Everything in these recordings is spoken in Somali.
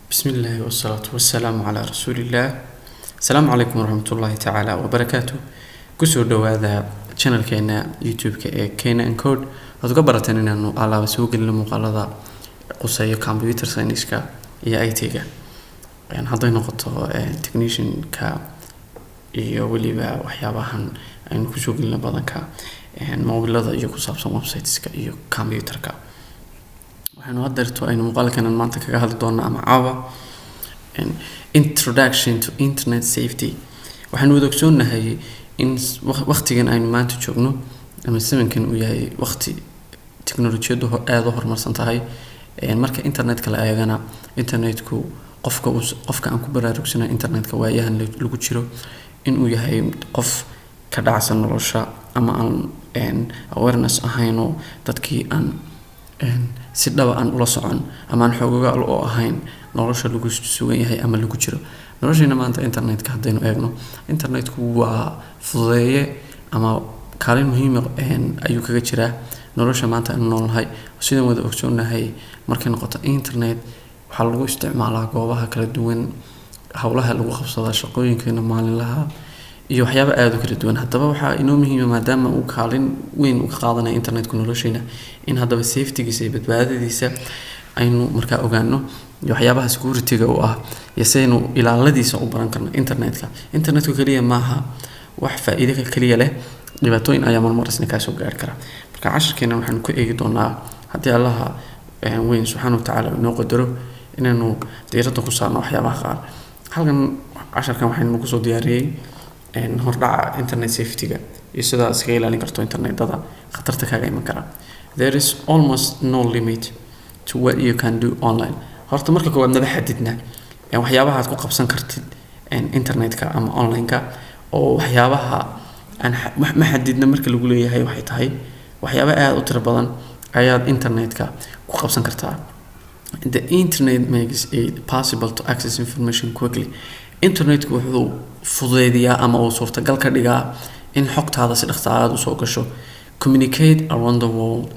بسم الله والصلاة والسلام على رسول الله. السلام عليكم ورحمة الله تعالى وبركاته. كسر هذا channel كينا يوتيوب كينا انكود وتقبرت إنه على سوق المقالة قصية كمبيوتر ساينس كا هي أي تيجا يعني هذا نقطة تكنيشن كا يولي بقى وحيابهن إن كسوق لنا بدن كا يعني موبيلات يكون سابسون ويب سايتس كا كمبيوتر كا waxaanu hadeerto aynu muuqaalkan maanta kaga hadli doonaa ama caawa introduction to internet safety. waxaanu wada ogsoonahay in waqtigan aynu maanta joogno ama samankan uu yahay waqti tiknoolajiyadu aad u horumarsan tahay. marka internetka la eegana internetku qofka aan ku baraarugsana internetka waayahan lagu jiro in uu yahay qof ka dhacsan nolosha ama aan awareness ahayn oo dadkii aan si dhaba aan ula socon ama aan xoogaal oo ahayn nolosha lagu sugan yahay ama lagu jiro noloshayna maanta internetka haddaynu eegno internetku waa fududeeye ama kaalin muhiim ayuu kaga jiraa nolosha maanta aan noolnahay. sidoo wada ogsoonahay markay noqoto internet waxaa lagu isticmaalaa goobaha kala duwan, hawlaha lagu qabsada shaqooyinkeena maalinlaha iyo waxyaabo aad u kala duwan. haddaba waxaa inoo muhiim maadaama uu kaalin weyn u ka qaadanayo internetku noloshayna in haddaba safety-giisa iyo badbaadadiisa aynu markaa ogaano iyo waxyaabaha security-ga u ah iyo sidaynu ilaaladiisa u baran karno internetku kaliya maaha wax faa'iido kaliya leh, dhibaatooyin ayaa marmar isna ka soo gaari kara. marka casharkeena waxaanu ku eegi doonaa haddii allaha weyn subxaanahu wa tacaala inoo qadaro inaanu diiradda ku saarno waxyaabaha qaar. halkan casharkan waxaynu ku soo diyaariyey hordhaca internet safety-ga iyo sida iskaga ilaalin karto internetada khatarta kaaga iman kara. There is almost no limit to what you can do online. horta marka koowaad naba xadidna waxyaabaha aad ku qabsan kartid internetka ama online-ka oo waxyaabaha aan ma xadidna marka lagu leeyahay waxay tahay waxyaabo aad u tiro badan ayaad internetka ku qabsan kartaa. The internet makes it possible to access information quickly. internetku wuxuu fududeeyaa ama uu suurtagal ka dhigaa in xogtaada si dhaqso ah u soo gasho, communicate around the world,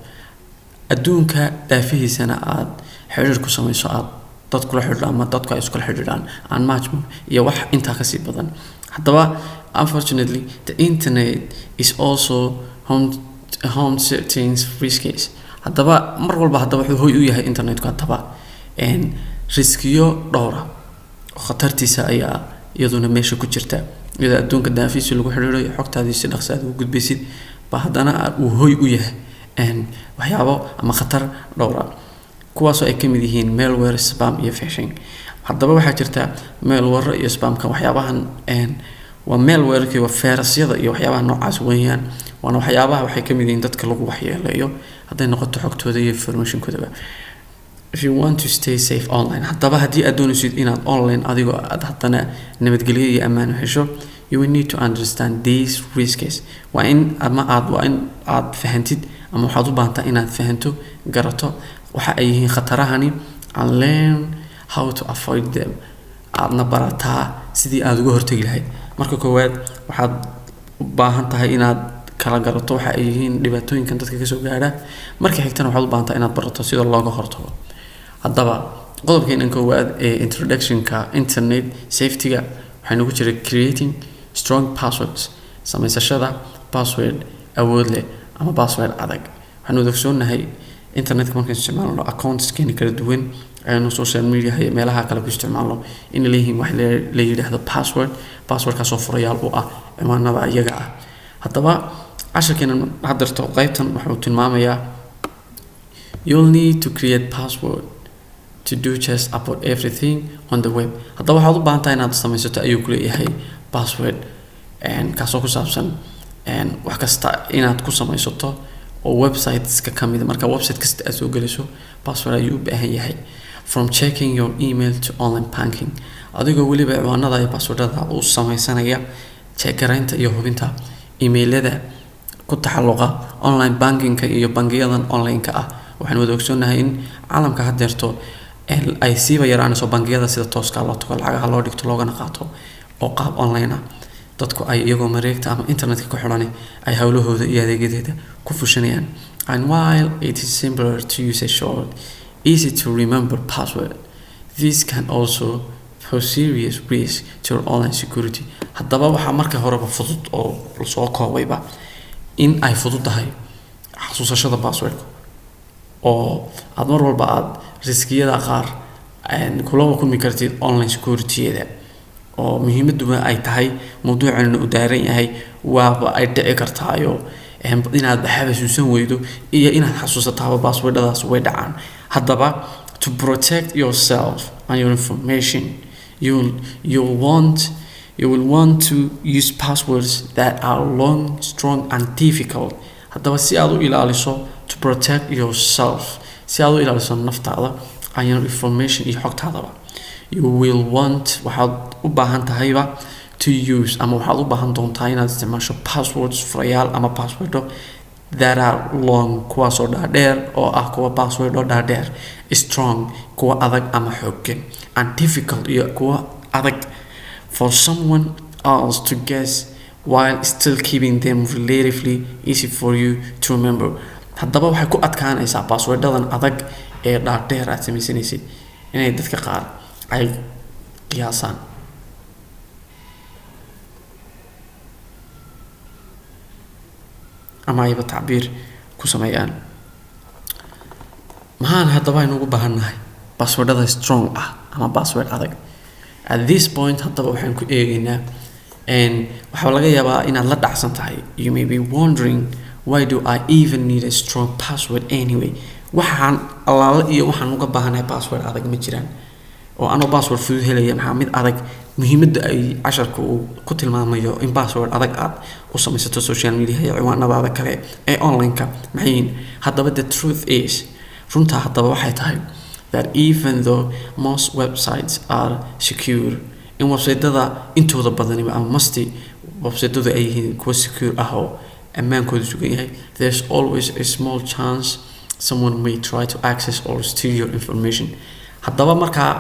adduunka daafihiisana aad xiriir ku samayso, aad dad kula xidhiidho ama dadku ay iskula xidhiidhaan aan matchmo iyo wax intaa kasii badan. haddaba unfortunately the internet is also home certain risks. haddaba mar walba haddaba wuxuu hoy u yahay internetku haddaba riskiyo dhowra khatartiisa ayaa iyaduna meesha ku jirta. iyada adduunka daafiisa lagu xiriirayo xogtaadii si dhaqso ah u gudbisid ba haddana uu hoy u yahay waxyaabo ama khatar dhowra kuwaasoo ay ka mid yihiin malware, spam iyo phishing. haddaba waxaa jirta malware iyo spamka waxyaabahan waa malware-ka waa fayrasyada iyo waxyaabaha noocaas weeyaan waana waxyaabaha waxay ka mid yihiin dadka lagu waxyeeleeyo hadday noqoto xogtooda iyo information-koodaba. If you want to stay safe online, haddaba haddii aad doonaysid inaad online adigoo aad haddana nabadgelyo iyo ammaan hesho, you will need to understand these risks. waa in aad fahantid ama waxaad u baahantaa inaad fahanto, garato waxa ay yihiin khatarahani and learn how to avoid them. aadna barataa sidii aad uga hortagi lahayd. marka koowaad waxaad u baahan tahay inaad kala garato waxa ay yihiin dhibaatooyinkan dadka ka soo gaara. marka xigtana waxaad u baahantaa inaad barato sida looga hortago. haddaba qodobkeenan koowaad ee introduction-ka internet safety-ga waxaynu ku jiray creating strong passwords, samaysashada password awood leh ama password adag. waxaanu ogsoonahay internetka markaan isticmaalno accounts-keena kala duwan aynu social media iyo meelaha kale ku isticmaalno in leeyihiin wax la yidhaahdo passwordkaasoo furayaal u ah ciwaanada iyaga ah. haddaba casharkeena hadeerto qaybtan wuxuu tilmaamayaa you'll need to create password to do just about everything on the web. haddaba waxaad u baahan tahay inaad samaysato ayuu ku leeyahay password kaasoo ku saabsan wax kasta inaad ku samaysato oo websiteska ka mid. marka website kasta aad soo geliso password ayuu u baahan yahay. From checking your email to online banking, adigoo weliba ciwaanada iyo passwordada u samaysanaya check-garaynta iyo hubinta emailada ku taxalluqa online banking-ka iyo bangiyadan online-ka ah. waxaan wada ogsoonahay in caalamka hadeerto ay siiba yaraanayso bangiyada sida tooska loo tago lacagaha loo dhigto loogana qaato oo qaab online ah. dadku ay iyagoo mareegta ama internetka ku xidhan ay hawlahooda iyo adeegyadeeda ku fushanayaan. And while it is simpler to use a short, easy to remember password, This can also pose serious risk to your online security. haddaba waxaa marka horeba fudud oo soo koobayba in ay fudud tahay xasuusashada passwordka oo aad mar walba aad riskiyada qaar kula kulmi kartid online security-da oo muhiimaddu ay tahay mawduucan uu daaran yahay waaba ay dhici kartaayo inaad xasuusan weydo iyo inaad xasuusataa passwordadaas way dhacaan. haddaba to protect yourself and your information you will want to use passwords that are long, strong and difficult. haddaba si aad u ilaaliso to protect yourself, si aad u ilaaliso naftaada and your information iyo xogtaadaba, you will want waxaad u baahan tahayba to use ama waxaad u baahan doontaa inaad isticmaasho passwords furayaal ama passwordo that are long, kuwaasoo dhaadheer oo ah kuwa passwordo dhaadheer, strong kuwa adag ama xooggan, and difficult iyo kuwa adag for someone else to guess while still keeping them relatively easy for you to remember. haddaba waxay ku adkaanaysaa passwordadan adag ee dhaadheer aad samaysanaysid inay dadka qaar ay qiyaasaan ama ayba tacbiir ku sameeyaan. maxaan haddaba aynu ugu baahannahay passwordada strong ah ama password adag? At this point haddaba waxaan ku eegaynaa waxaa laga yaabaa inaad la dhacsan tahay. You may be wondering, why do I even need a strong password anyway? waxaan allaala iyo waxaan uga baahanahay password adag ma jiraan oo anoo password fudud helaya maxaa mid adag? muhiimadda ay casharka uu ku tilmaamayo in password adag aad u samaysato social media iyo ciwaanadaada kale ee online-ka maxay haddaba the truth is runta haddaba waxay tahay that even though most websites are secure, in website-ada intooda badani ama masti website-adu ay yihiin kuwa secure ah oo ammaankooda sugan yahay, there's always a small chance someone may try to access or steal your information. haddaba markaa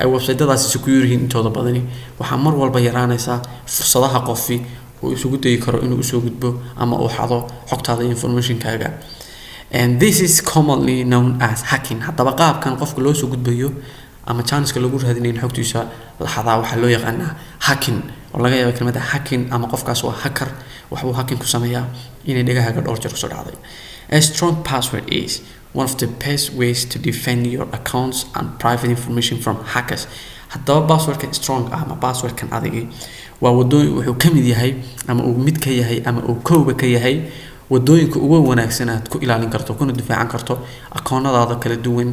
ay website-adaasi secure yihiin intooda badani waxaa mar walba yaraanaysaa fursadaha qofki uu isugu dayi karo inuu usoo gudbo ama uu xado xogtaada information-kaaga. And this is commonly known as hacking. haddaba qaabkan qofka loo soo gudbayo ama chance-ka lagu raadinayo xogtiisa la xadaa waxaa loo yaqaanaa hacking oo laga yaabo kelmadda hacking ama qofkaas waa hacker waxbuu hacking ku sameeyaa inay dhagahaaga dhowr jeer kusoo dhacday. A strong password is one of the best ways to defend your accounts and private information from hackers. haddaba passwordka strong ah ama passwordkan adigi waa wadooyin wuxuu ka mid yahay ama uu mid ka yahay ama uu kooba ka yahay wadooyinka ugu wanaagsan aad ku ilaalin karto kuna difaacan karto akoonadaada kala duwan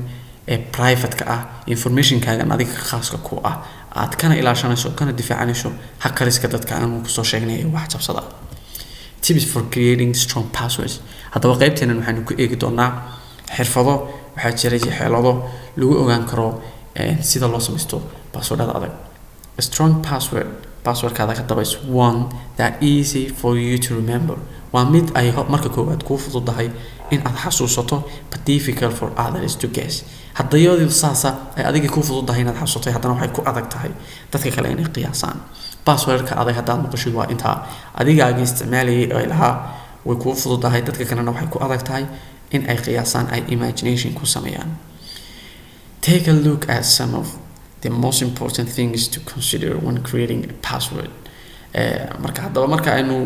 ee private-ka ah, information-kaaga adiga khaaska ku ah, aad kana ilaashanayso kana difaacanayso hackeriska dadka aan kusoo sheegnay wax jabsada. Tips for creating strong passwords. haddaba qaybteenan waxaanu ku eegi doonaa xirfado waxaa jira xeelado lagu ogaan karo sida loo samaysto passwordada adag. A strong passwordkaada haddaba is one that easy for you to remember. waa mid ay marka koowaad kuu fududahay in aad xasuusato but difficult for others to guess. haddayadu saasa ay adiga kuu fududahay inaad xasuusato haddana waxay ku adag tahay dadka kale inay qiyaasaan. passwordka adag haddaad maqashid waa intaa adigaaga isticmaalayay ay lahaa way kuu fududahay dadka kalena waxay ku adag tahay in ay qiyaasaan ay imagination ku sameeyaan. Take a look at some of the most important things to consider when creating a password. marka haddaba marka aynu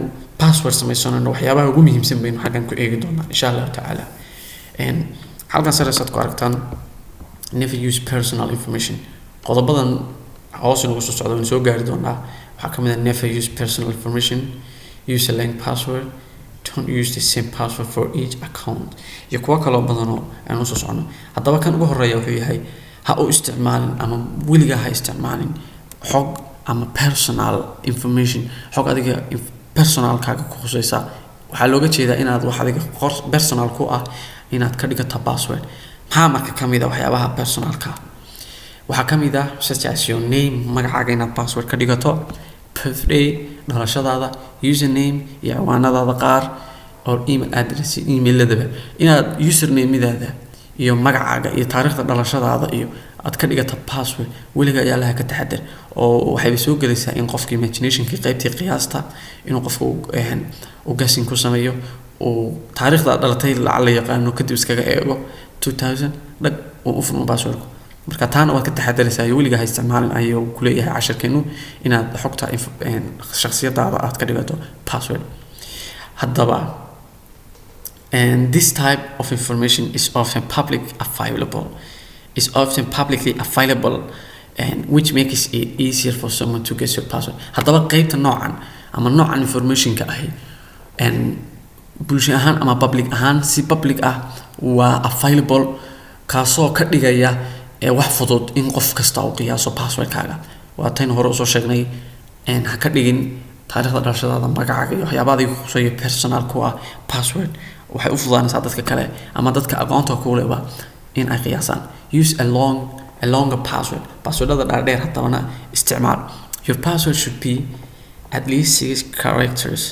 password samaysano waxyaabaha ugu muhiimsan baynu xaggan ku eegi doonaa insha Allah taala. halkan sare saad ku aragtaan never use personal information. qodobadan hoos inagu soo socda waan soo gaari doonaa. waxaa ka mid ah never use personal information, use a length password, don't use the same password for each account iyo kuwa kaloo badan oo aynu soo socono. haddaba kan ugu horeeya wuxuu yahay ha u isticmaalin ama weligaa ha isticmaalin xog ama personal information, xog adiga personalkaaga ku khusaysa. waxaa looga jeedaa inaad wax adiga personal ku ah inaad ka dhigato password. maxaa marka ka mid ah waxyaabaha personalka? waxaa ka mid ah such as your name, magacaaga inaad password ka dhigato, birthday, dhalashadaada, username iyo ciwaanadaada qaar, or email address, email-ladaba inaad username-daada iyo magacaaga iyo taariikhda dhalashadaada iyo aad ka dhigata password. weliga ayaa laha ka taxadar oo waxay soo galaysaa in qofka imagination-kii qaybtii qiyaasta inuu qofka uu guessing ku sameeyo oo taariikhda dhalatay la yaqaano kadib iskaga eego 2000 dhag uu u furmo passwordku marka taana waad ka taxadaraysaa weliga ha isticmaalin ayuu ku leeyahay casharkeenu inaad xogta shakhsiyadaada aad ka dhigato password haddaba and this type of information is often publicly available and which makes it easier for someone to guess your password haddaba qaybta noocan ama noocan informationka ahi and bulsho ahaan ama public ahaan si public ah waa available kaasoo ka dhigaya wax fudud in qof kasta uu qiyaaso passwordkaaga waa tan hore usoo sheegnay ha ka dhigin taariikhda dhalashadaada magacaaga iyo waxyaabaha adiga khuseeyo personal ku ah password waxay u fududaanaysaa dadka kale ama dadka aqoonta ku leh in ay qiyaasaan use a longer passwordada dhaadheer haddana isticmaal your password should be at least 6 characters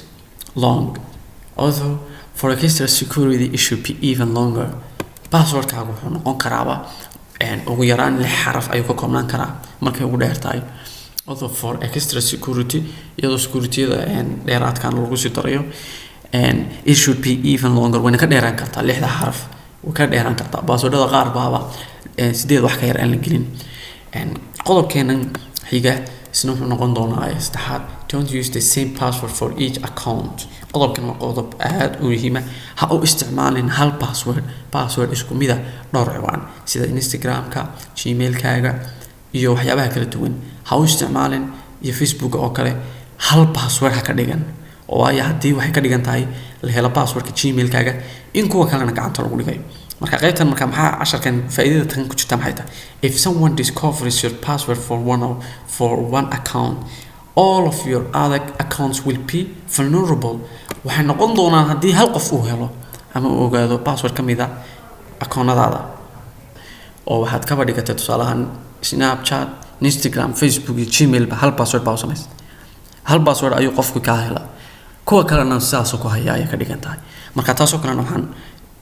long although for extra security it should be even longer passwordkaagu wuxuu noqon karaaba ugu yaraan 6 xaraf ayuu ka koobnaan karaa markay ugu dheer tahay although for extra security iyadoo securityada dheeraadkan lagu sii darayo and it should be even longer when ka dheeraan kartaa 6 xaraf way ka dheeraan kartaa passwordada qaar baaba 8 wax ka yar aan la gelin qodobkeenan xiga isna wuxuu noqon doonaa saddexaad don't use the same password for each account qodobkan waa qodob aad u muhiim ah ha u isticmaalin hal password isku mid ah dhowr ciwaan sida Instagram-ka Gmail-kaaga iyo waxyaabaha kala duwan ha u isticmaalin iyo Facebook oo kale hal password ha ka dhigan oo ay haddii waxay ka dhigan tahay la helo passwordka Gmail-kaaga in kuwa kalena gacanta lagu dhigay marka qaybtan marka maxaa casharkan faa'iidada tan ku jirta maxay tahay if someone discovers your password for one account all of your other accounts will be vulnerable waxay noqon doonaan haddii hal qof uu helo ama uu ogaado password ka mid ah akoonnadaada oo waxaad ka badhigatay tusaalahan Snapchat Instagram Facebook iyo Gmail ba hal password baa u samaysay hal password ayuu qofku ka helaa kuwa kalena sidaas ku haya ay ka dhigan tahay marka taasoo kalena waxaan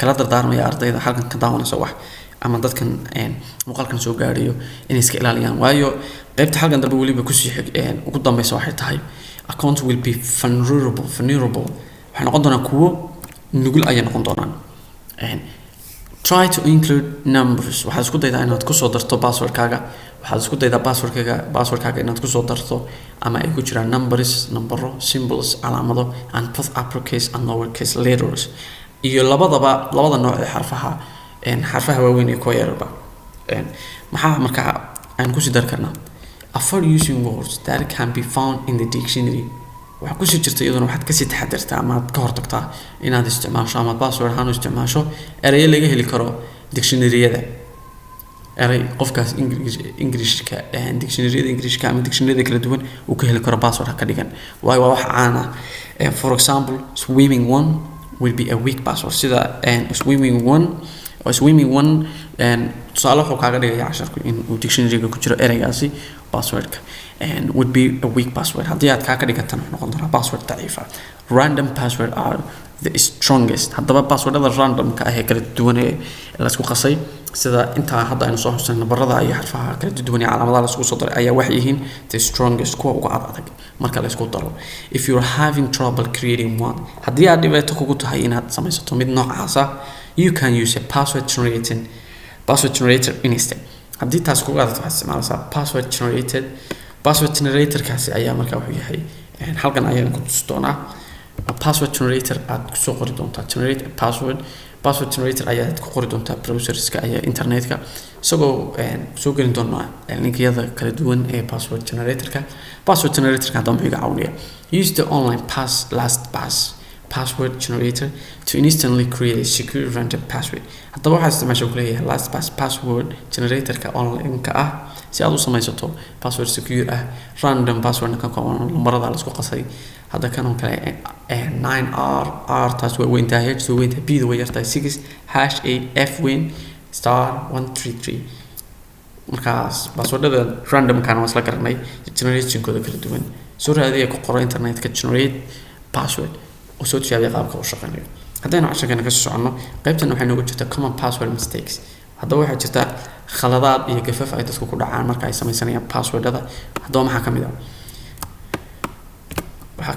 kala dardaarmaya ardayda halkan ka daawanaysa wax ama dadkan muuqaalkan soo gaariyo inay iska ilaaliyaan waayo qaybta halkan dambe waliba ku sii ugu dambaysa waxay tahay account will be vulnerable waxay noqon doonaan kuwo nugul ay noqon doonaan try to include numbers waxaad isku daydaa inaad ku soo darto passwordkaaga waxaad isku daydaa passwordkaaga inaad ku soo darto ama ay ku jiraan nambaro symbols calaamado and both uppercase and lowercase letters iyo labada nooc ee xarfaha waaweyn ee ku yarba maxaa marka aan ku sii dar karnaa avoid using words that can be found in the dictionary waxa ku sii jirta iyaduna waxaad ka sii taxadirtaa ama aad ka hortagtaa inaad isticmaasho ama password ahaan u isticmaasho erayo laga heli karo dictionary-yada eray qofkaas Englishka dictionary-yada Englishka ama dictionary-yada kala duwan uu ka heli karo password ka dhigan waayo wax aan for example swimming one will be a weak password sida swimming one tusaale wuxuu kaaga dhigaya casharku in uu dictionary-ga ku jiro eraygaasi passwordka and would be a weak password haddii aad ka dhigatan noqon doonaa password daciifa random password are the strongest haddaba passwordada randomka ah ee kala duwan ee la isku qasay sida inta hadda aynu soo xusnay nabarada iyo xarfaha kala duwan ee calaamadaha la isku soo daray ayaa waxay yihiin the strongest kuwa ugu adag marka la isku daro if you are having trouble creating one haddii aad dhibaato kugu tahay inaad samaysato mid noocaas ah you can use a password generator instead haddii taas kugu adag waxaad isticmaalaysaa password generator kaasi ayaa markaa wuxuu yahay halkan ayaan ku tusi doonaa password generator aad ku soo qori doontaa generate a password generator ayaad ku qori doontaa browserska ayaa internetka isagoo soo gelin doonaa linkiyada kala duwan ee password generatorka hadda muxuu iga caawinaya use the online password generator to instantly create a secure random password haddaba waxaad isticmaashaa ku leeyahay LastPass password generatorka online-ka ah si aad u samaysato password secure ah random password ka kooban lambarada la isku qasay hadda kan oo kale 9r taas waa weyntahay h soo weyntahay b way yartahay 6 #8 f weyn *133 markaas passwordada random kana waa isla garanay generationkooda kala duwan soo raadiya ku qoro internetka generate password oo soo tijaabiya qaabka uu shaqeynayo haddaynu casharkan ka socono qaybtan waxay noogu jirtaa common password mistakes haddaba waxaa jirta khaladaad iyo gafaf ay dadku ku dhacaan marka ay samaysanayaan passwordada haddaba maxaa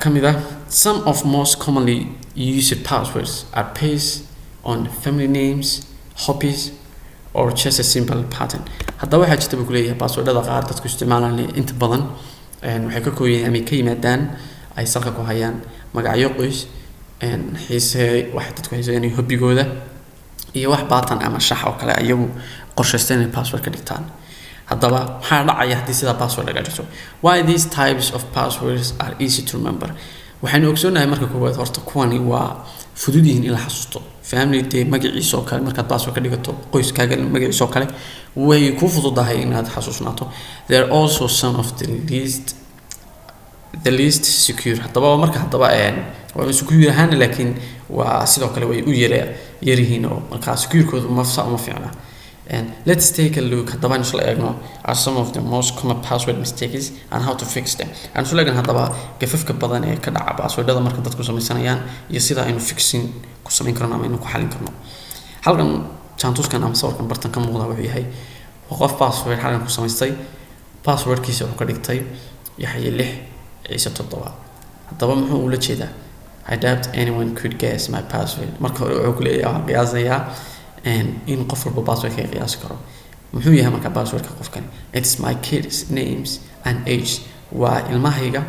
ka mid ah some of most commonly used passwords are based on family names hobbies or just a simple pattern. haddaba waxaa jirta buu ku leeyahay passwordada qaar dadku isticmaalaan inta badan waxay ka kooyeen ama ka yimaadaan ay salka ku hayaan magacyo qoys xiise wax dadku xiiseeyaan hobbigooda iyo wax pattern ama shax oo kale ayagu qorshaysteen inay password ka dhigtaan. haddaba maxaa dhacaya haddii sida password laga dhigto? Why these types of passwords are easy to remember? waxaynu ogsoonahay marka koowaad horta kuwani waa fudud yihiin in la xasuusto. family dee magaciisa oo kale markaad password ka dhigato qoyskaaga magaciisa oo kale way ku fududahay inaad xasuusnaato. They are also some of the least secure. haddaba waa secure ahaan laakiin waa sidoo kale way u yaryihiin oo markaa securekoodu ma fiicna. And let's take a look haddaba isla eegno at some of the most common password mistakes and how to fix them. aan isla eegno haddaba gafafka badan ee ka dhaca passwordada marka dadku samaysanayaan iyo sida aynu fixing ku samayn karno ama aynu ku xalin karno. halkan jaantuskan ama sawirkan bartan ka muuqda wuxuu yahay qof password halkan ku samaystay passwordkiisa wuxuu ka dhigtay yaxye 6 ciise 7. haddaba muxuu ula jeedaa? I doubt anyone could guess my password. marka hore wuxuu ku leeyahay qiyaasayaa in qof walba password ka qiyaasi karo. muxuu yahay marka passwordka qofkan? It's my kids names and age. waa ilmahayga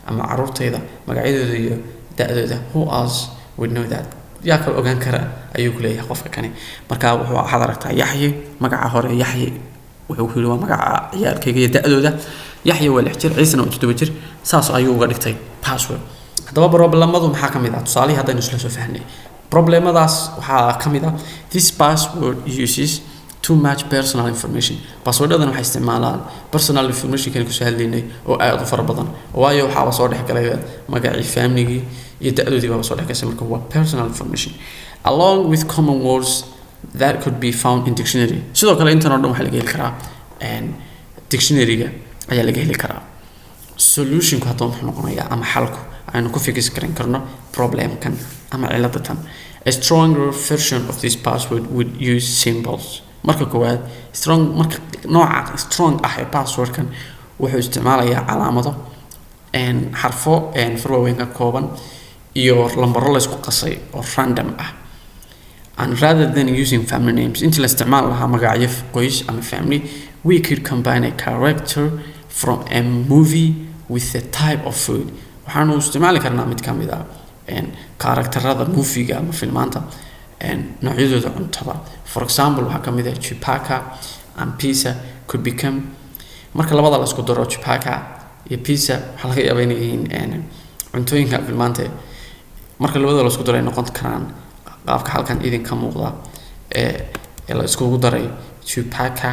ama carruurtayda magacyadooda iyo da'dooda. Who else would know that? yaa kala ogaan kara ayuu ku leeyahay qofka kani. marka wuxuu waxaad aragtaa yaxye magaca hore yaxye wuxuu ku yiri waa magaca ciyaalkayga iyo da'dooda. yaxye waa 6 jir ciisana waa 7 jir. saas ayuu uga dhigtay password. haddaba problemadu maxaa ka mid ah? tusaale haddaynu isla soo fahnay problemadaas waxaa ka mid ah this password uses too much personal information. passwordadan waxay isticmaalaan personal information kan ku soo hadlaynay oo aad u fara badan waayo waxa soo dhexgalay magacii family iyo da'doodii baa soo dhexgashay. marka waa personal information along with common words that could be found in dictionary. sidoo kale intan oo dhan waxa laga heli karaa dictionary-ga ayaa laga heli karaa. solution-ku haddaba muxuu noqonayaa ama xalku aynu ku fikir karno problemkan ama ciladatan? A stronger version of this password would use symbols. marka koowaad marka nooca strong ah ee passwordkan wuxuu isticmaalayaa calaamado xarfo farwaaweyn ka kooban iyo lambaro la isku qasay oo random ah. and rather than using family names inta la isticmaal lahaa magacyo qoys ama family, we could combine a character from a movie with a type of food. waxaanu isticmaali karnaa mid ka mid ah karakterada movie-ga ama filmaanta noocyadooda cuntada. for example waxaa ka mid ah chipaka and pizza could become. marka labada la isku daro chipaka iyo pizza waxaa laga yaabaa inay yihiin cuntooyinka filmaanta. marka labada la isku daro ay noqon karaan qaabka halkan idinka muuqda ee la iskugu daray chipaka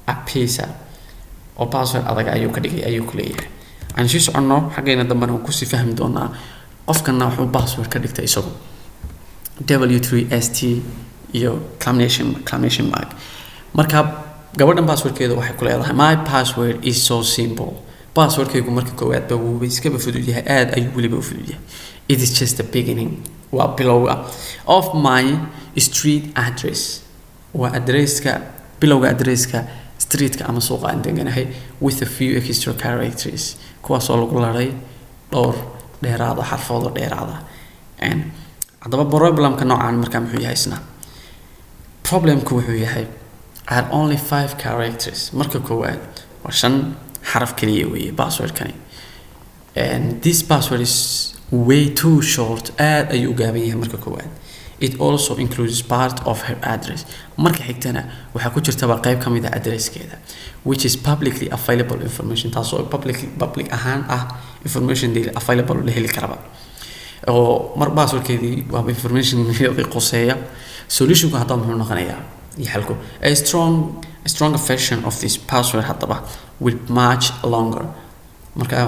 a pizza oo password adag ayuu ka dhigay ayuu ku leeyahay. aan sii soconno xaggayna dambana ku sii fahmi doonaa qofkana wuxuu password ka dhigtay isagu w3st iyo exclamation mark. marka gabadhan passwordkeeda waxay ku leedahay my password is so simple. passwordkaygu marka koowaad ba wuu iska fudud yahay aad ayuu waliba u fudud yahay. it is just the beginning. waa bilowga of my street address. waa adresska bilowga adresska streetka ama suuqa aan deganahay with a few extra characters kuwaasoo lagu laray dhowr dheeraada xarfoodo dheeraada. haddaba problemka noocaan markaa muxuu yahay isna? problemku wuxuu yahay are only 5 characters. marka koowaad waa 5 xaraf kaliya weeye passwordkani. and this password is way too short. aad ayuu u gaaban yahay marka koowaad. it also includes part of her address. marka xigtana waxaa ku jirta qayb ka mid ah addresskeeda which is publicly available information. taasoo public ahaan ah information available la heli karaba oo mar passwordkeedii waa information qoseeya. solution-ku haddaba muxuu noqonayaa iyo xalku? a stronger version of this password haddaba with much longer. marka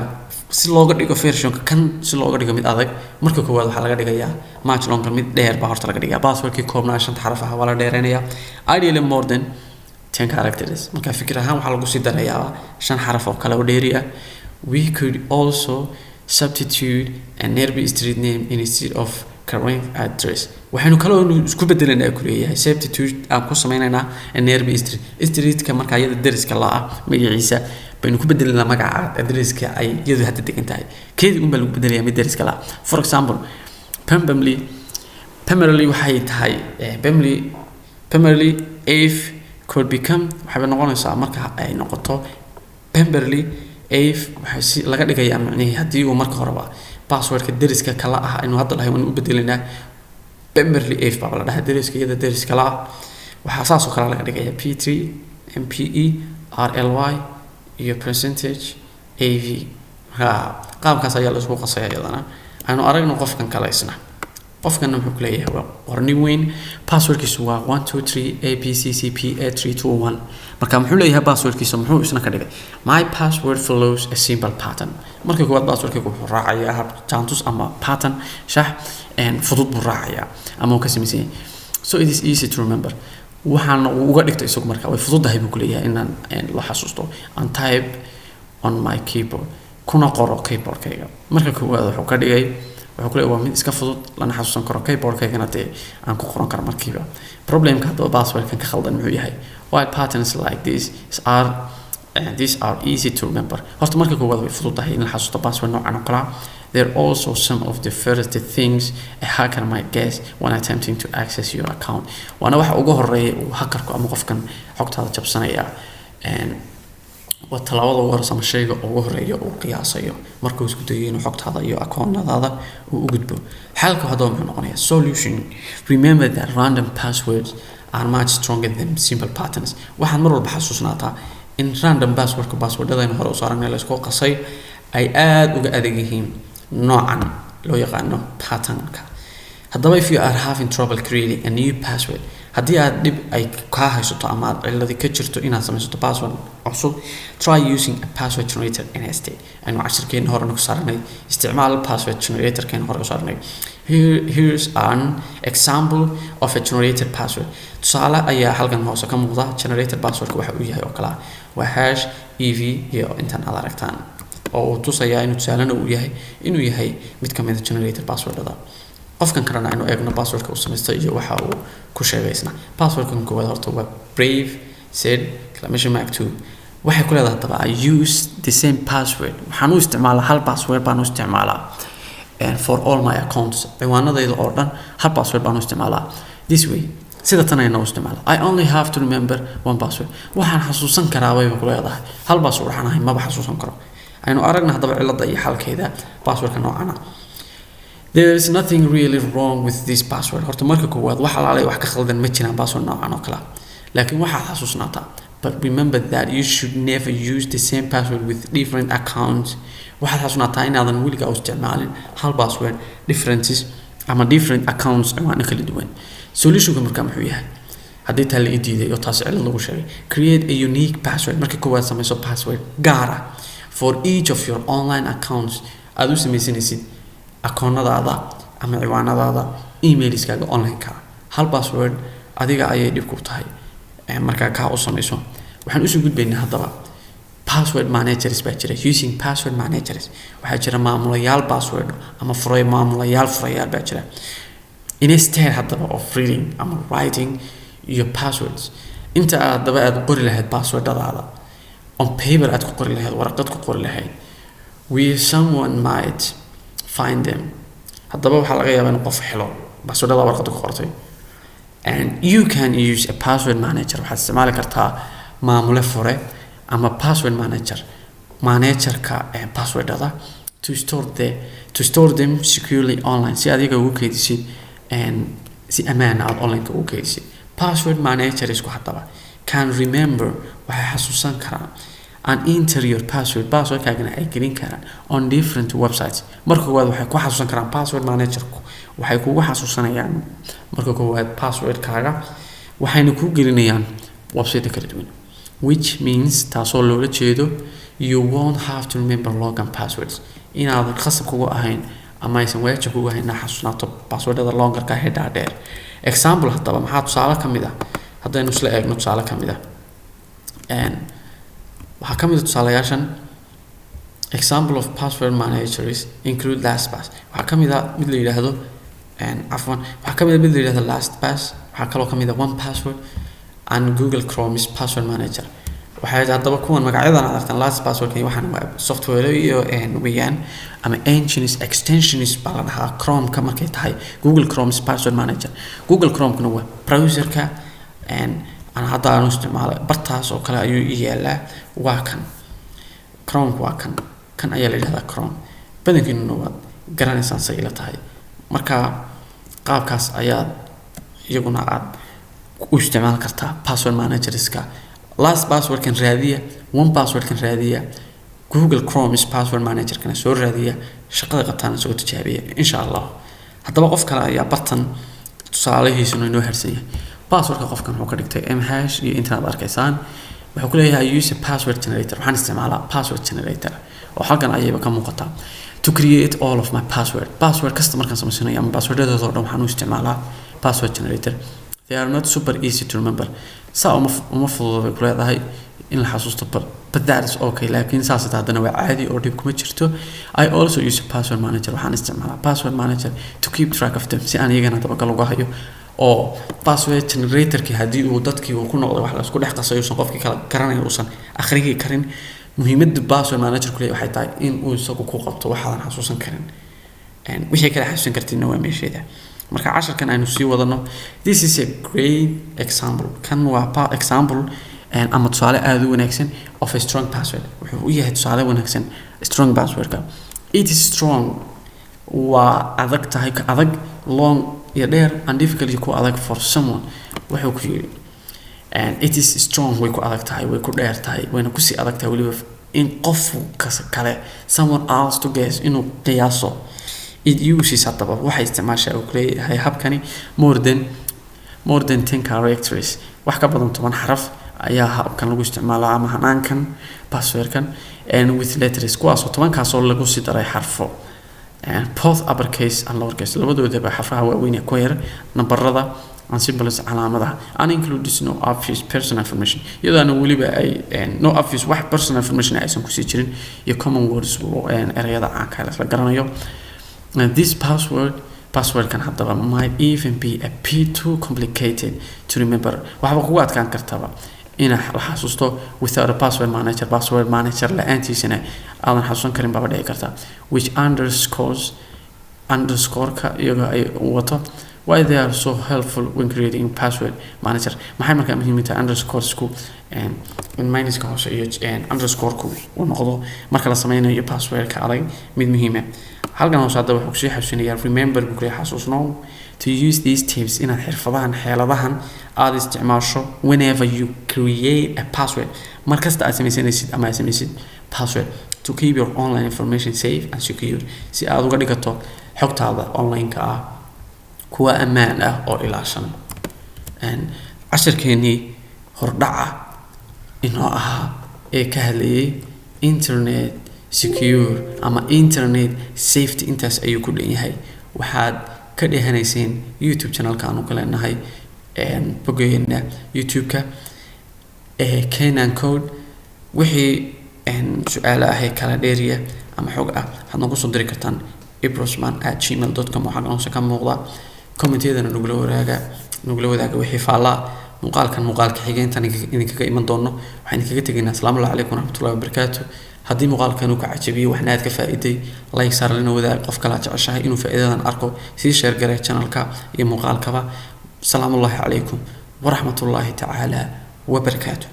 si looga dhigo versionka kan si looga dhigo mid adag marka koowaad waxaa laga dhigayaa much longer mid dheer baa horta laga dhigaa. passwordkii koobnaa 5 xaraf ah waa la dheereynayaa ideally more than 10 characters. marka fikir ahaan waxaa lagu sii darayaa 5 xaraf oo kale oo dheeri ah. we could also substitute a nearby street name instead of current address. waxaanu kaloo isku bedelanaa ku leeyahay substitute aan ku sameynaynaa a nearby streetka marka iyada deriska la ah magaciisa baynu ku bedelanaa magaca adresska ay iyadu hadda degan tahay keedii baa lagu bedelayaa mid deriska la. for example primarily waxay tahay primarily if could become waxay noqonaysaa marka ay noqoto primarily if waxay si laga dhigayaa macnaheedu hadii uu marka horeba passwordka deriska kala ah inuu hadda lahayn u bedelinaa primarily if baa la dhahaa deriska iyada deris kala ah waxa saas oo kala laga dhigayaa p3 mpe rly iyo percentage av qaabkaas ayaa la isku qasaya iyadana aynu aragno qofkan kale isna qofkan wuxuu leeyahay waa qorni weyn passwordkiisu waa 123 abccpa321 marka muxuu leeyahay passwordkiisa muxuu isna ka dhigay my password follows a simple pattern marka koowaad passwordkiisu wuxuu raacayaa hab jantus ama pattern shax fudud buu raacayaa ama uu ka samaysan so it is easy to remember waxaan uga dhigtay isagu marka way fududahay buu leeyahay inaan la xasuusto and type on my keyboard kuna qoro keyboardkayga marka koowaad wuxuu ka dhigay wuxuu ku leeyahay waa mid iska fudud lana xasuusan karo keyboardkaygana dee aan ku qoran karo markiiba problemka hadaba passwordkan ka khaldan muxuu yahay while patterns like these are easy to remember horta marka koowaad way fududahay in la xasuusto password noocan oo kala they're also some of the first things a hacker might guess when attempting to access your account waana waxa ugu horeeya uu hackerku ama qofkan xogtaada jabsanaya waa talaabada ugu horeysa ama shayga ugu horeeya uu qiyaasayo markuu isku dayo inuu xogtaada iyo akoonnadaada uu u gudbo xalka hadaba muxuu noqonayaa solution remember that random passwords are much stronger than simple patterns waxaad mar walba xasuusnaataa in random passwordadaynu hore u saaranay la isku qasay ay aad uga adag yihiin noocan loo yaqaano patternka hadaba if you are having trouble creating a new password haddii aad dhib ay ka haysato ama aad ciladi ka jirto inaad samaysato password cusub try using a password generator instead aynu cashirkeena hore ku saarnay isticmaal password generator kan hore u saarnay here's an example of a generated password tusaale ayaa halkan hoose ka muuqda generated passwordka waxa uu yahay oo kala waa hash ev iyo intaan aad aragtaan oo uu tusayaa inuu tusaalena uu yahay inuu yahay mid ka mid ah generated passwordada qofkan kalena aynu eegno passwordka uu samaystay iyo waxa uu ku sheegaysna passwordkan koowaad horta waa brave said exclamation mark 2 waxay ku leedahay hadaba I use the same password waxaan u isticmaalaa hal password baan u isticmaalaa and for all my accounts ciwaanadayda oo dhan hal password baan u isticmaalaa this way sida tan aynu u isticmaalaa I only have to remember one password waxaan xasuusan karaa way ku leedahay hal password waxaan ahay ma xasuusan karo aynu aragna hadaba cilada iyo xalkeeda passwordka noocana there is nothing really wrong with this password horta marka koowaad waxa laalay wax ka khaldan ma jiraan password noocan oo kala laakiin waxa xasuusnaataa but remember that you should never use the same password with different accounts waxa xasuusnaataa inaadan weligaa u isticmaalin hal password differences ama different accounts ciwaano kala duwan solutionka marka muxuu yahay haddii taa la diiday oo taas cilad lagu sheegay create a unique password marka koowaad samayso password gaar ah for each of your online accounts aad u samaysanaysid akoonnadaada ama ciwaanadaada emailskaaga online-ka hal password adiga ayay dhib ku tahay marka ka u samayso waxaan usoo gudbaynaa hadaba password managers baa jira using password managers waxaa jira maamulayaal password ama maamulayaal furayaal baa jira instead hadaba of reading ama writing your passwords inta hadaba aad qori lahayd passwordadaada on paper aad ku qori lahayd warqad ku qori lahayd where someone might find them hadaba waxa laga yaabaa in qof helo passwordada warqad ku qortay and you can use a password manager waxaad isticmaali kartaa maamule fure ama password managerka passwordada to store them securely online si adiga ugu keydisid si ammaan ah online ugu keydisid password manager isku hadaba can remember waxay xasuusan karaan and enter your passwordkaagana ay gelin karaan on different websites marka koowaad waxay ku xasuusan karaan password managerku waxay kugu xasuusanayaan marka koowaad passwordkaaga waxayna ku gelinayaan website kala duwan which means taasoo loola jeedo you won't have to remember login passwords inaadan khasab kugu ahayn ama aysan waajib kugu ahayn inaad xasuusnaato passwordada longerka header dheer example hadaba maxaa tusaale ka mid ah haddaynu isla eegno tusaale ka mid ah waxaa ka mid ah tusaalayaashan example of password managers include LastPass waxaa ka mid ah mid la yiraahdo waxaa ka mid ah mid la yiraahdo LastPass waxaa kaloo ka mid ah one password and Google Chrome's password manager waxay hadaba kuwan magacyadan aad aragtaan LastPass waxaan waa software iyo weeyaan ama engines extensions baa la dhahaa Chrome ka markay tahay Google Chrome's password manager Google Chrome kana waa browserka أنا هذا نستعمله برتاس أو كلا يلا واكن كروم واكن كان أيلا هذا كروم بدك إنه قرن إنسان سيلة هاي مركا قاب كاس أياد يقولنا عاد واستعمال كرتا password manager إسكا last password كان رادية one password كان رادية جوجل كروم is password manager كان سور رادية شقة قطعنا سوت تجابية إن شاء الله حتى بقف كلا يا بطن تصالحه سنو إنه هرسية password كقف كان هو كدكتي hash إنترنت أركيسان بحكي له use a password generator وحن استعمالها password generator وحقا أيه بكم مقطع to create all of my password customer كان سمسينه يا password هذا ضروري وحنو استعمالها password generator they are not super easy to remember ومفروض بكل هذا هاي إن الحاسوس but that is okay لكن ساسة هذا نوع عادي أو ديبكم تشرتو I also use a password manager وحن استعمالها password manager to keep track of them سي أنا يجينا طبقة لغاية أو password generator كي هدي ودتك وكل نقطة واحدة كل حق قصة يوصل قفك كرنا يوصل آخره كرن مهمة password manager كله واحد تاي إن ويسقو قطة واحد حاسوسا كرن وش هيك حاسوسا كرتين نوع من شيء ده مركا عشر كان أنا نسي وضعنا this is a great example كان هو example أما تصالح أذو ونكسن of a strong password وهي تصالح ونكسن strong password كا it is strong وأذك تهيك أذك long يدير and difficult يكون أذك for someone وهو كيري and it is strong ويكون أذك تهي ويكون دير تهي وين كوسي أذك تهي ولي إن قفو كله someone else to guess إنه قياسه it uses هذا واحد استعمال شيء وكلي هاي حبكني more than 10 characters وحكى بدهم طبعا حرف أيها كان لقوا استعمالها مهنان كان password كان and with letters كواس وطبعا كاسول لقوا سيدراي حرفه and both uppercase and lowercase لبدو إذا بحرفها وين يكوير نبرده عن symbols علامة and includes no obvious personal information يدا أنا ولي بأي no obvious واحد personal information أيسن كسيجرين ي common words and area عنك هلا فقرنا يوم this password can have might even be a bit too complicated to remember وحبا قوات كان كرتبا إن حاسوسته without a password manager لأنتي سنة أنا حاسون كريم بابا داي كرتا which underscore كا يوغا وطا why they are so helpful when creating password manager ما حي مركا مهمة underscore سكو and minus كهوش and underscore كو ونقضو مركا لسمينا يو password كالي من مهمة halkan hoos hadda wuxuu kusii xasuusinayaa remember buu leeyahay xasuusno to use these tips inaad xirfadahan xeeladahan aad isticmaasho whenever you create a password markasta aad samaysanaysid ama aad samaysid password to keep your online information safe and secure si aad uga dhigato xogtaada online-ka ah kuwa ammaan ah oo ilaashan casharkeennii hordhaca inoo ahaa ee ka hadlayay internet secure ama internet safety intaas ayuu ku dhan yahay waxaad ka dhehanayseen YouTube channelka aanu ka leenahay bogeena YouTube-ka Kenan Code wixii su'aalo ah kala dheeriya ama xog ah waxaad nagu soo diri kartaan ibrosman@gmail.com waxaan oo ka muuqda comment-yadana nagula wadaaga wixii faala muuqaalka xigeentan idinkaga iman doono waxaan idinkaga tegaynaa assalaamu calaykum warahmatullahi wabarakatuh haddii muuqaalkan uu ka cajabiyo waxna aad ka faa'iiday like saar lana wadaag qof kale jeceshahay inuu faa'iidadan arko sii share garay channelka iyo muuqaalkaba salaamu calaykum warahmatullahi ta'ala wabarakatuh